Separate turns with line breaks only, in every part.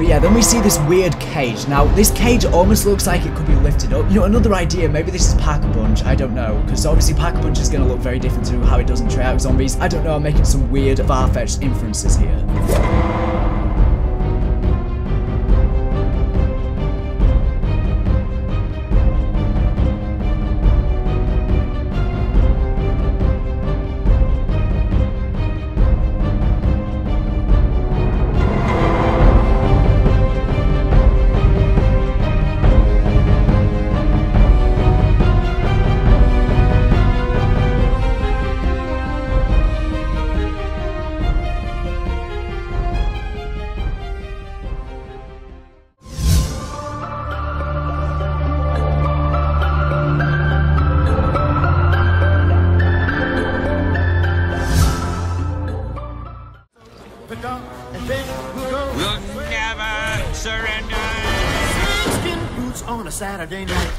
But yeah, then we see this weird cage. Now, this cage almost looks like it could be lifted up. You know, another idea, maybe this is Pack-a-Punch, I don't know, because obviously Pack-a-Punch is going to look very different to how it does in Treyarch Zombies. I don't know, I'm making some weird, far-fetched inferences here.
We'll never surrender.
Skin boots on a Saturday night.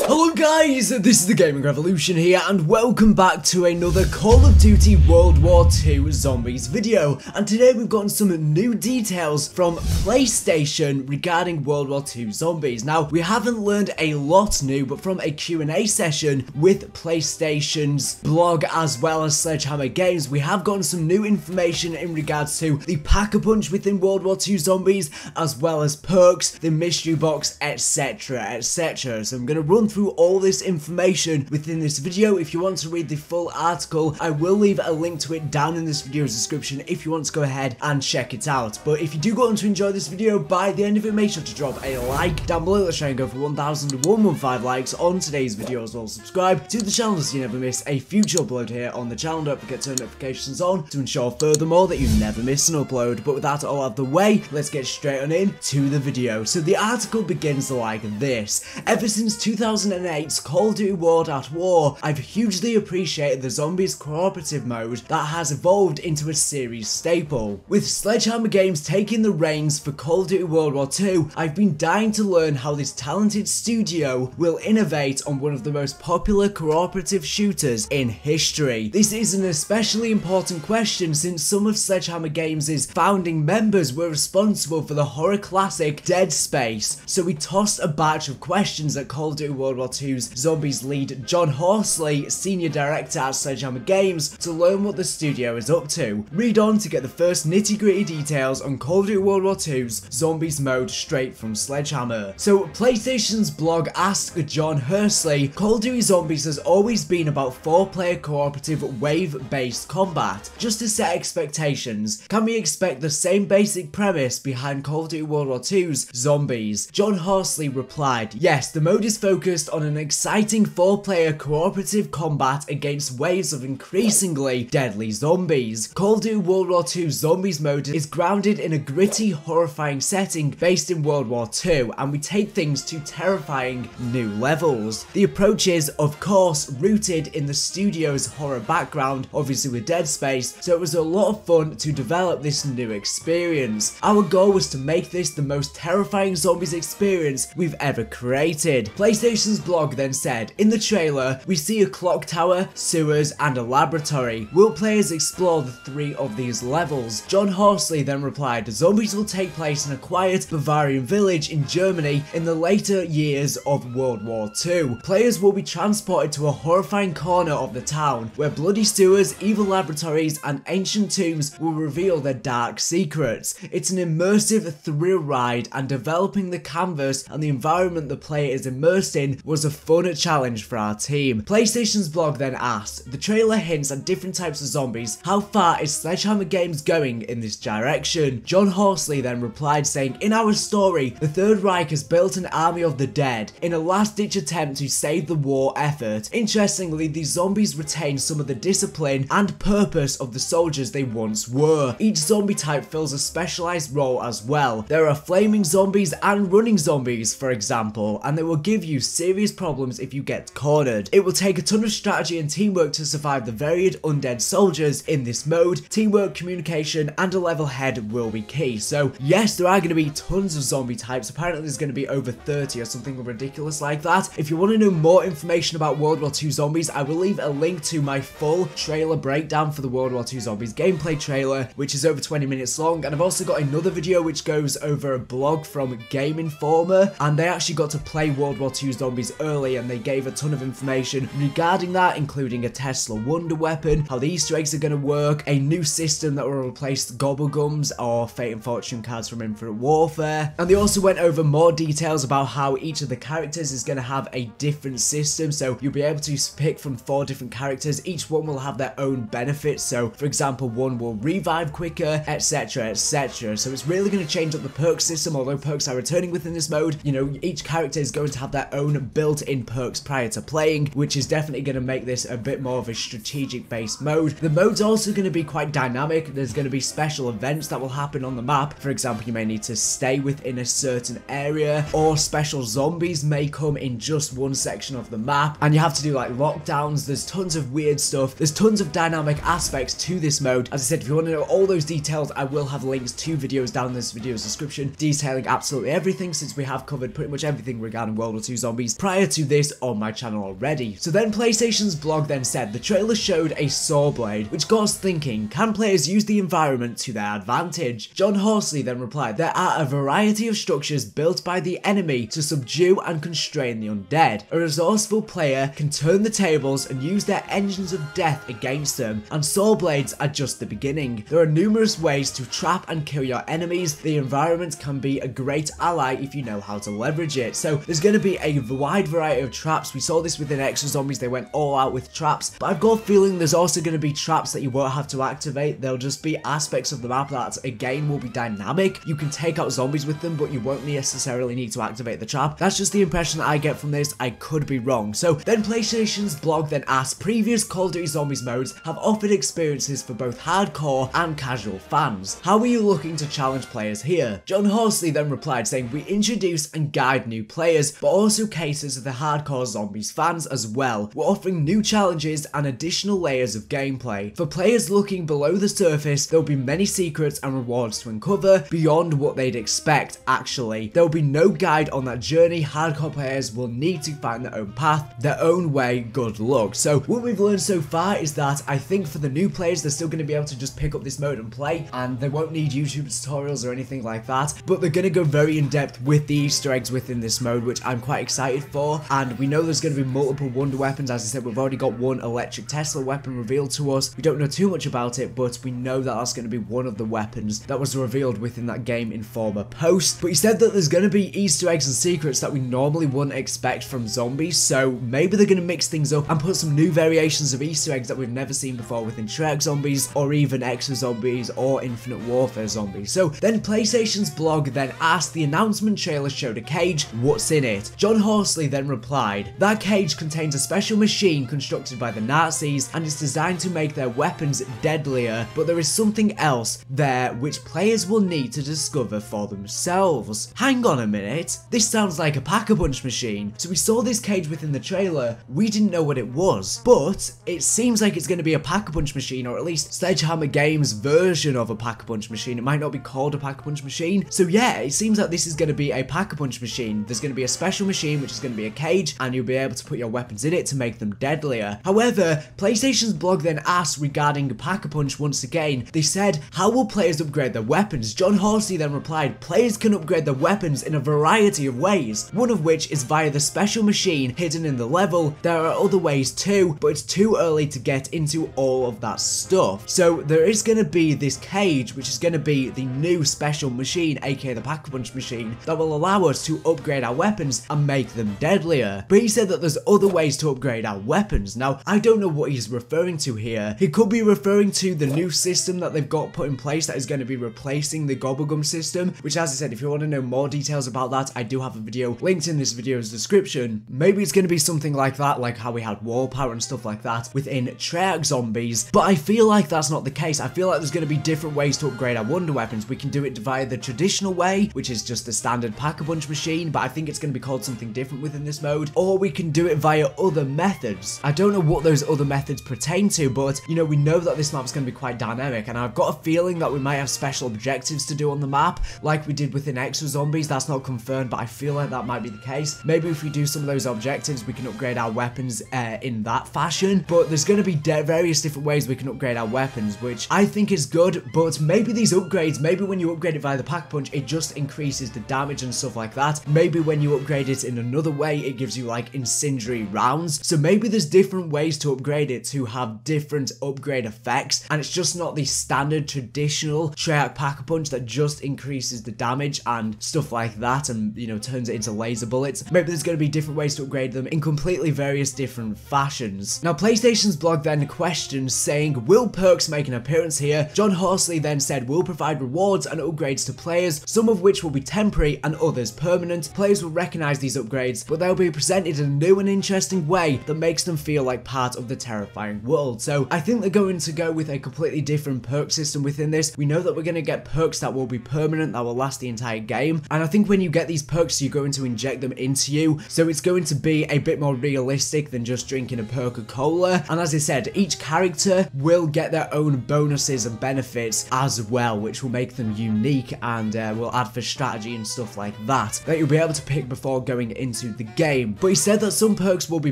Hello guys, this is the Gaming Revolution here and welcome back to another Call of Duty World War II Zombies video. And today we've gotten some new details from PlayStation regarding World War II Zombies. Now, we haven't learned a lot new, but from a Q&A session with PlayStation's blog as well as Sledgehammer Games, we have gotten some new information in regards to the Pack-a-Punch within World War II Zombies, as well as perks, the mystery box, etc, etc. So I'm going to run through all this information within this video. If you want to read the full article, I will leave a link to it down in this video's description if you want to go ahead and check it out. But if you do go on to enjoy this video, by the end of it, make sure to drop a like down below. Let's try and go for 1,115 likes on today's video as well. Subscribe to the channel so you never miss a future upload here on the channel. Don't forget to turn notifications on to ensure furthermore that you never miss an upload. But with that all out of the way, let's get straight on in to the video. So the article begins like this. Ever since 2008's Call of Duty World at War, I've hugely appreciated the Zombies cooperative mode that has evolved into a series staple. With Sledgehammer Games taking the reins for Call of Duty World War II, I've been dying to learn how this talented studio will innovate on one of the most popular cooperative shooters in history. This is an especially important question since some of Sledgehammer Games' founding members were responsible for the horror classic Dead Space, so we tossed a batch of questions at Call of Duty World War II's Zombies lead John Horsley, senior director at Sledgehammer Games, to learn what the studio is up to. Read on to get the first nitty-gritty details on Call of Duty World War II's Zombies mode straight from Sledgehammer. So PlayStation's blog asked John Horsley, Call of Duty Zombies has always been about 4-player cooperative wave-based combat. Just to set expectations, can we expect the same basic premise behind Call of Duty World War II's Zombies? John Horsley replied, yes, the mode is focused on an exciting 4-player cooperative combat against waves of increasingly deadly zombies. Call of Duty World War II Zombies mode is grounded in a gritty, horrifying setting based in World War II, and we take things to terrifying new levels. The approach is, of course, rooted in the studio's horror background, obviously with Dead Space, so it was a lot of fun to develop this new experience. Our goal was to make this the most terrifying zombies experience we've ever created. PlayStation's blog then said, in the trailer, we see a clock tower, sewers, and a laboratory. Will players explore the 3 of these levels? John Horsley then replied, Zombies will take place in a quiet Bavarian village in Germany in the later years of World War II. Players will be transported to a horrifying corner of the town, where bloody sewers, evil laboratories, and ancient tombs will reveal their dark secrets. It's an immersive thrill ride, and developing the canvas and the environment the player is immersed in was a fun challenge for our team. PlayStation's blog then asked, the trailer hints at different types of zombies. How far is Sledgehammer Games going in this direction? John Horsley then replied saying, in our story, the Third Reich has built an army of the dead in a last-ditch attempt to save the war effort. Interestingly, these zombies retain some of the discipline and purpose of the soldiers they once were. Each zombie type fills a specialized role as well. There are flaming zombies and running zombies, for example, and they will give you serious problems if you get cornered. It will take a ton of strategy and teamwork to survive the varied undead soldiers in this mode. Teamwork, communication, and a level head will be key. So yes, there are going to be tons of zombie types. Apparently there's going to be over 30 or something ridiculous like that. If you want to know more information about World War II zombies, I will leave a link to my full trailer breakdown for the World War II zombies gameplay trailer, which is over 20 minutes long. And I've also got another video which goes over a blog from Game Informer, and they actually got to play World War II zombies early, and they gave a ton of information regarding that, including a Tesla Wonder weapon, how the Easter eggs are going to work, a new system that will replace Gobblegums or Fate and Fortune cards from Infinite Warfare. And they also went over more details about how each of the characters is going to have a different system. So you'll be able to pick from 4 different characters. Each one will have their own benefits. So for example, one will revive quicker, etc, etc. So it's really going to change up the perk system. Although perks are returning within this mode, you know, each character is going to have their own built-in perks prior to playing, which is definitely going to make this a bit more of a strategic based mode. The mode's also going to be quite dynamic. There's going to be special events that will happen on the map. For example, you may need to stay within a certain area, or special zombies may come in just one section of the map, and you have to do like lockdowns. There's tons of weird stuff. There's tons of dynamic aspects to this mode. As I said, if you want to know all those details, I will have links to videos down in this video's description detailing absolutely everything, since we have covered pretty much everything regarding World War II zombies prior to this on my channel already. So then PlayStation's blog then said the trailer showed a saw blade, which got us thinking, can players use the environment to their advantage? John Horsley then replied, there are a variety of structures built by the enemy to subdue and constrain the undead. A resourceful player can turn the tables and use their engines of death against them, and saw blades are just the beginning. There are numerous ways to trap and kill your enemies. The environment can be a great ally if you know how to leverage it. So there's going to be a wide variety of traps. We saw this within Extra Zombies, they went all out with traps, but I've got a feeling there's also going to be traps that you won't have to activate. There'll just be aspects of the map that again will be dynamic. You can take out zombies with them, but you won't necessarily need to activate the trap. That's just the impression that I get from this. I could be wrong. So then PlayStation's blog then asked, previous Call of Duty Zombies modes have offered experiences for both hardcore and casual fans. How are you looking to challenge players here? John Horsley then replied saying, we introduce and guide new players, but also caters to the hardcore zombies fans as well. We're offering new challenges and additional layers of gameplay. For players looking below the surface, there'll be many secrets and rewards to uncover beyond what they'd expect. Actually, there'll be no guide on that journey. Hardcore players will need to find their own path, their own way. Good luck. So what we've learned so far is that I think for the new players, they're still going to be able to just pick up this mode and play, and they won't need YouTube tutorials or anything like that, but they're going to go very in depth with the Easter eggs within this mode, which I'm quite excited for. And we know there's going to be multiple wonder weapons. As I said, we've already got one electric Tesla weapon revealed to us. We don't know too much about it, but we know that that's going to be one of the weapons that was revealed within that Game Informer post. But he said that there's going to be Easter eggs and secrets that we normally wouldn't expect from zombies, so maybe they're going to mix things up and put some new variations of Easter eggs that we've never seen before within Treyarch zombies, or even Extra Zombies or Infinite Warfare zombies. So then PlayStation's blog then asked, the announcement trailer showed a cage, what's in it? John Horsley then replied, that cage contains a special machine constructed by the Nazis and is designed to make their weapons deadlier, but there is something else there which players will need to discover for themselves. Hang on a minute, this sounds like a Pack-a-Punch machine. So we saw this cage within the trailer, we didn't know what it was, but it seems like it's going to be a Pack-a-Punch machine, or at least Sledgehammer Games version of a Pack-a-Punch machine. It might not be called a Pack-a-Punch machine. So yeah, it seems like this is going to be a Pack-a-Punch machine. There's going to be a special machine which is going to be a cage, and you'll be able to put your weapons in it to make them deadlier. However, PlayStation's blog then asked regarding Pack-a-Punch once again. They said, how will players upgrade their weapons? John Horsley then replied, players can upgrade their weapons in a variety of ways, one of which is via the special machine hidden in the level. There are other ways too, but it's too early to get into all of that stuff. So there is going to be this cage, which is going to be the new special machine, aka the Pack-a-Punch machine, that will allow us to upgrade our weapons and make them deadlier. But he said that there's other ways to upgrade our weapons. Now, I don't know what he's referring to here. He could be referring to the new system that they've got put in place that is going to be replacing the Gobblegum system, which, as I said, if you want to know more details about that, I do have a video linked in this video's description. Maybe it's going to be something like that, like how we had wall power and stuff like that within Treyarch zombies, but I feel like that's not the case. I feel like there's going to be different ways to upgrade our wonder weapons. We can do it via the traditional way, which is just the standard Pack-a-Punch machine, but I think it's going to be called something different different within this mode, or we can do it via other methods. I don't know what those other methods pertain to, but you know, we know that this map's going to be quite dynamic, and I've got a feeling that we might have special objectives to do on the map, like we did within Exo Zombies. That's not confirmed, but I feel like that might be the case. Maybe if we do some of those objectives, we can upgrade our weapons in that fashion, but there's going to be various different ways we can upgrade our weapons, which I think is good, but maybe these upgrades, maybe when you upgrade it via the pack punch, it just increases the damage and stuff like that. Maybe when you upgrade it in another way, it gives you like incendiary rounds. So maybe there's different ways to upgrade it to have different upgrade effects, and it's just not the standard traditional Treyarch pack punch that just increases the damage and stuff like that, and you know, turns it into laser bullets. Maybe there's going to be different ways to upgrade them in completely various different fashions. Now, PlayStation's blog then questions saying, will perks make an appearance here? John Horsley then said, we'll provide rewards and upgrades to players, some of which will be temporary and others permanent. Players will recognize these upgrades, but they'll be presented in a new and interesting way that makes them feel like part of the terrifying world. So I think they're going to go with a completely different perk system within this. We know that we're going to get perks that will be permanent, that will last the entire game, and I think when you get these perks, you're going to inject them into you, so it's going to be a bit more realistic than just drinking a Coca-Cola. And as I said, each character will get their own bonuses and benefits as well, which will make them unique and will add for strategy and stuff like that you'll be able to pick before going into the game. But he said that some perks will be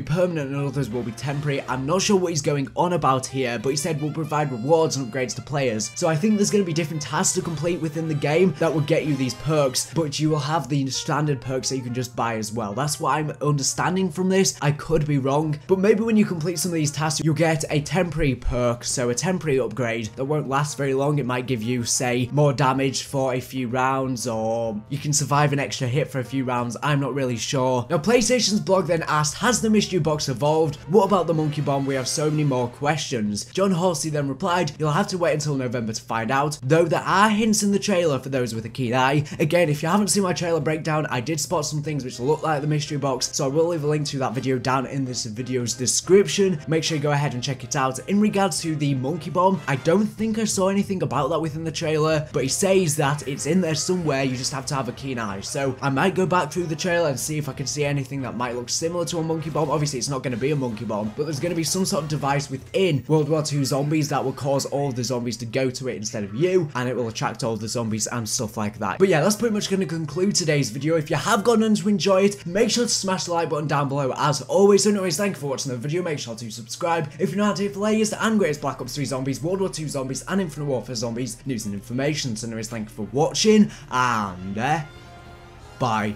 permanent and others will be temporary. I'm not sure what he's going on about here, but he said we'll provide rewards and upgrades to players. So I think there's going to be different tasks to complete within the game that will get you these perks, but you will have the standard perks that you can just buy as well. That's what I'm understanding from this. I could be wrong, but maybe when you complete some of these tasks, you'll get a temporary perk, so a temporary upgrade that won't last very long. It might give you, say, more damage for a few rounds, or you can survive an extra hit for a few rounds. I'm not really sure. Now, PlayStation's blog then asked, has the mystery box evolved? What about the monkey bomb? We have so many more questions. John Horsey then replied, you'll have to wait until November to find out, though there are hints in the trailer for those with a keen eye. Again, if you haven't seen my trailer breakdown, I did spot some things which look like the mystery box, so I will leave a link to that video down in this video's description. Make sure you go ahead and check it out. In regards to the monkey bomb, I don't think I saw anything about that within the trailer, but he says that it's in there somewhere, you just have to have a keen eye. So I might go back through the trailer and see if I can see anything that might look similar to a monkey bomb. Obviously, it's not going to be a monkey bomb, but there's going to be some sort of device within World War II zombies that will cause all of the zombies to go to it instead of you, and it will attract all the zombies and stuff like that. But yeah, that's pretty much going to conclude today's video. If you have gone on to enjoy it, make sure to smash the like button down below as always. So anyways, thank you for watching the video. Make sure to subscribe if you're not here for latest and greatest Black Ops 3 zombies, World War II zombies, and Infinite Warfare zombies news and information. So anyways, thank you for watching, and bye.